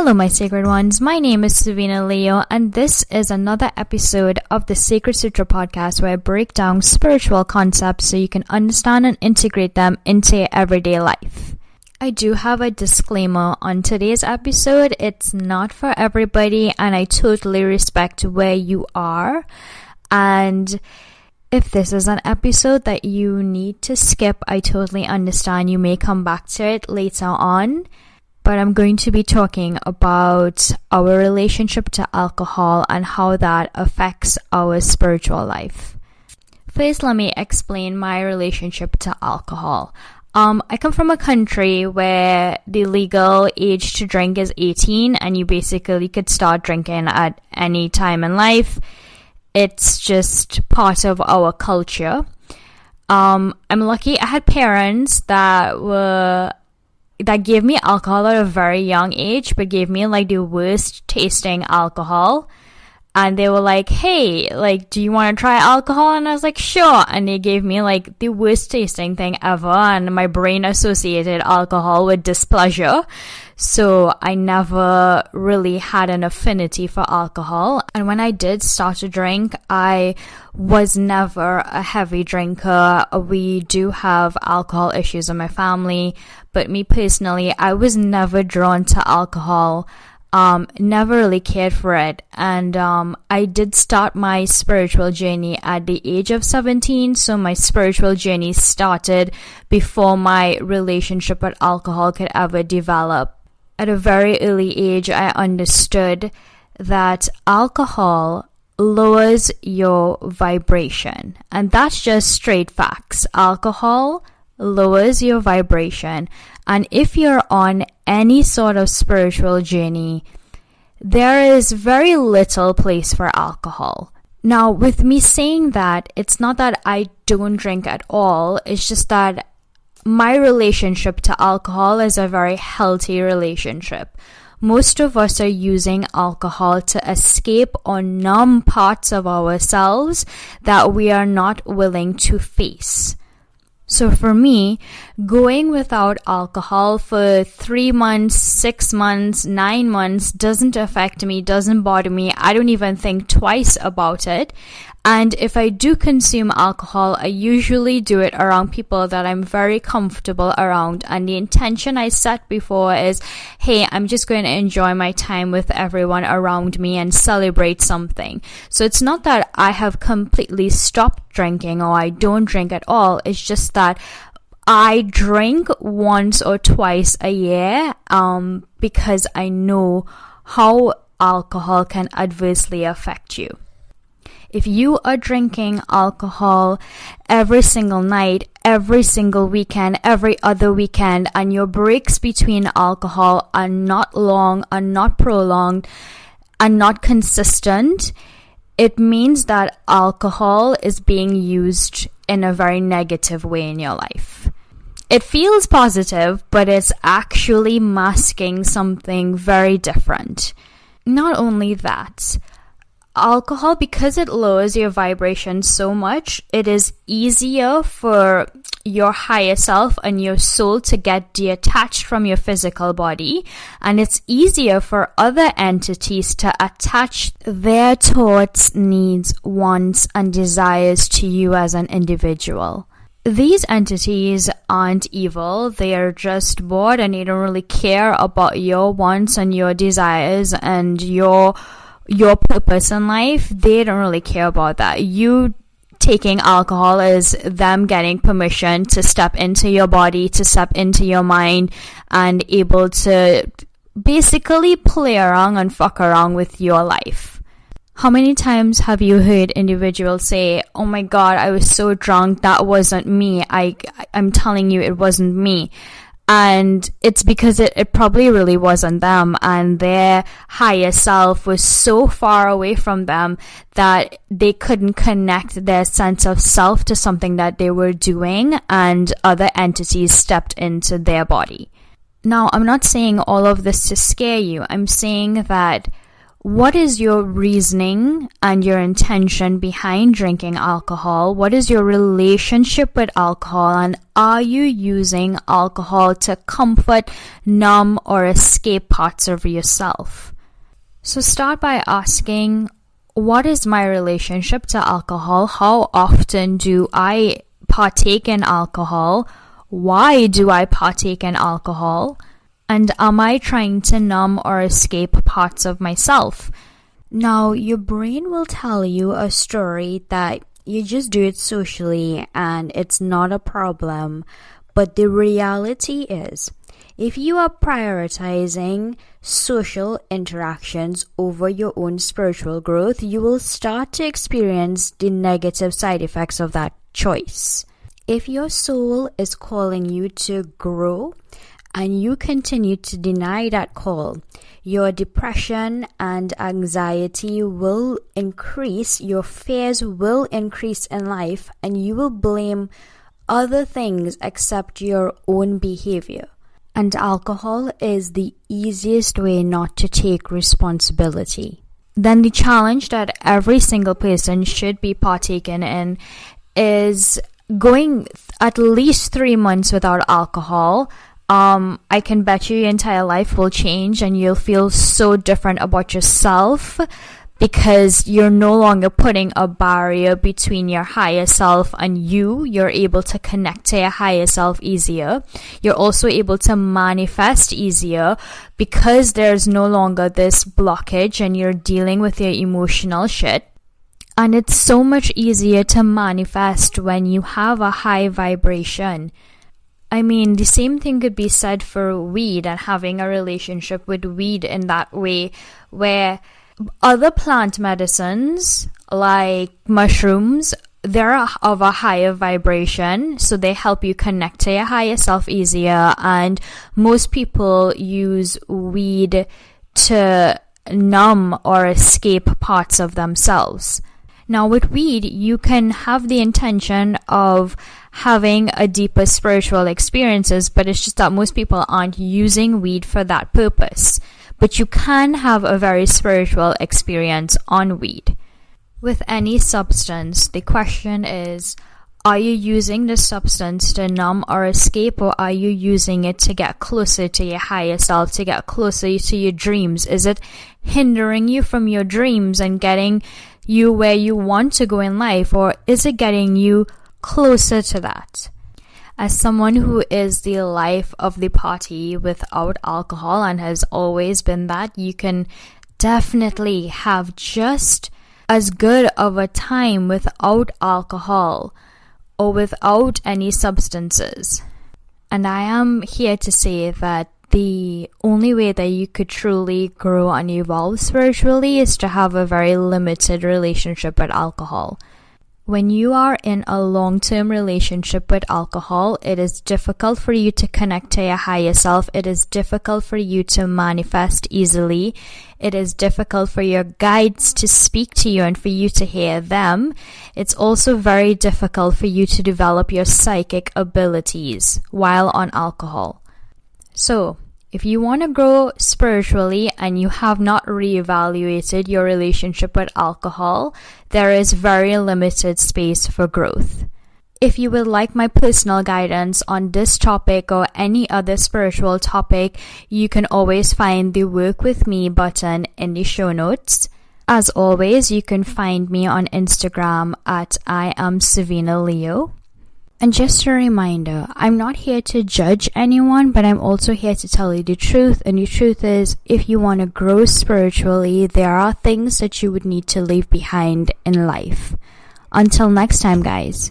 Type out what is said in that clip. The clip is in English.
Hello, my sacred ones. My name is Savina Leo, and this is another episode of the Sacred Sutra podcast where I break down spiritual concepts so you can understand and integrate them into your everyday life. I do have a disclaimer on today's episode. It's not for everybody, and I totally respect where you are. And if this is an episode that you need to skip, I totally understand. You may come back to it later on. But I'm going to be talking about our relationship to alcohol and how that affects our spiritual life. First, let me explain my relationship to alcohol. I come from a country where the legal age to drink is 18, and you basically could start drinking at any time in life. It's just part of our culture. I'm lucky I had parents that gave me alcohol at a very young age, but gave me like the worst tasting alcohol. And they were like, hey, like, do you want to try alcohol? And I was like, sure. And they gave me like the worst tasting thing ever. And my brain associated alcohol with displeasure. So I never really had an affinity for alcohol. And when I did start to drink, I was never a heavy drinker. We do have alcohol issues in my family. But me personally, I was never drawn to alcohol. Never really cared for it. And I did start my spiritual journey at the age of 17. So my spiritual journey started before my relationship with alcohol could ever develop. At a very early age, I understood that alcohol lowers your vibration. And that's just straight facts. Alcohol lowers your vibration. And if you're on any sort of spiritual journey, there is very little place for alcohol. Now, with me saying that, it's not that I don't drink at all. It's just that my relationship to alcohol is a very healthy relationship. Most of us are using alcohol to escape or numb parts of ourselves that we are not willing to face. So for me, going without alcohol for 3 months, 6 months, 9 months doesn't affect me, doesn't bother me. I don't even think twice about it. And if I do consume alcohol, I usually do it around people that I'm very comfortable around. And the intention I set before is, hey, I'm just going to enjoy my time with everyone around me and celebrate something. So it's not that I have completely stopped drinking or I don't drink at all. It's just that I drink once or twice a year because I know how alcohol can adversely affect you. If you are drinking alcohol every single night, every single weekend, every other weekend, and your breaks between alcohol are not long, are not prolonged, are not consistent, it means that alcohol is being used in a very negative way in your life. It feels positive, but it's actually masking something very different. Not only that, alcohol, because it lowers your vibration so much, it is easier for your higher self and your soul to get detached from your physical body, and it's easier for other entities to attach their thoughts, needs, wants, and desires to you as an individual. These entities aren't evil, they are just bored and they don't really care about your wants and your desires and your purpose in life. They don't really care about that. You taking alcohol is them getting permission to step into your body, to step into your mind, and able to basically play around and fuck around with your life. How many times have you heard individuals say, oh my god, I was so drunk, that wasn't me. I'm telling you, it wasn't me. And it's because it probably really wasn't them, and their higher self was so far away from them that they couldn't connect their sense of self to something that they were doing, and other entities stepped into their body. Now, I'm not saying all of this to scare you. I'm saying that what is your reasoning and your intention behind drinking alcohol? What is your relationship with alcohol? And are you using alcohol to comfort, numb, or escape parts of yourself? So start by asking, what is my relationship to alcohol? How often do I partake in alcohol? Why do I partake in alcohol? And am I trying to numb or escape parts of myself? Now, your brain will tell you a story that you just do it socially and it's not a problem. But the reality is, if you are prioritizing social interactions over your own spiritual growth, you will start to experience the negative side effects of that choice. If your soul is calling you to grow, and you continue to deny that call, your depression and anxiety will increase, your fears will increase in life, and you will blame other things except your own behavior. And alcohol is the easiest way not to take responsibility. Then the challenge that every single person should be partaking in is going at least 3 months without alcohol. I can bet you your entire life will change and you'll feel so different about yourself because you're no longer putting a barrier between your higher self and you. You're able to connect to your higher self easier. You're also able to manifest easier because there's no longer this blockage and you're dealing with your emotional shit. And it's so much easier to manifest when you have a high vibration. I mean, the same thing could be said for weed and having a relationship with weed in that way, where other plant medicines like mushrooms, they're of a higher vibration, so they help you connect to your higher self easier, and most people use weed to numb or escape parts of themselves. Now with weed, you can have the intention of having a deeper spiritual experiences, but it's just that most people aren't using weed for that purpose. But you can have a very spiritual experience on weed. With any substance, the question is, are you using the substance to numb or escape, or are you using it to get closer to your higher self, to get closer to your dreams? Is it hindering you from your dreams and getting you where you want to go in life, or is it getting you closer to that? As someone who is the life of the party without alcohol and has always been that, you can definitely have just as good of a time without alcohol or without any substances. And I am here to say that the only way that you could truly grow and evolve spiritually is to have a very limited relationship with alcohol. When you are in a long-term relationship with alcohol, it is difficult for you to connect to your higher self. It is difficult for you to manifest easily. It is difficult for your guides to speak to you and for you to hear them. It's also very difficult for you to develop your psychic abilities while on alcohol. So, if you want to grow spiritually and you have not reevaluated your relationship with alcohol, there is very limited space for growth. If you would like my personal guidance on this topic or any other spiritual topic, you can always find the Work With Me button in the show notes. As always, you can find me on Instagram at I am Savina Leo. And just a reminder, I'm not here to judge anyone, but I'm also here to tell you the truth. And the truth is, if you want to grow spiritually, there are things that you would need to leave behind in life. Until next time, guys.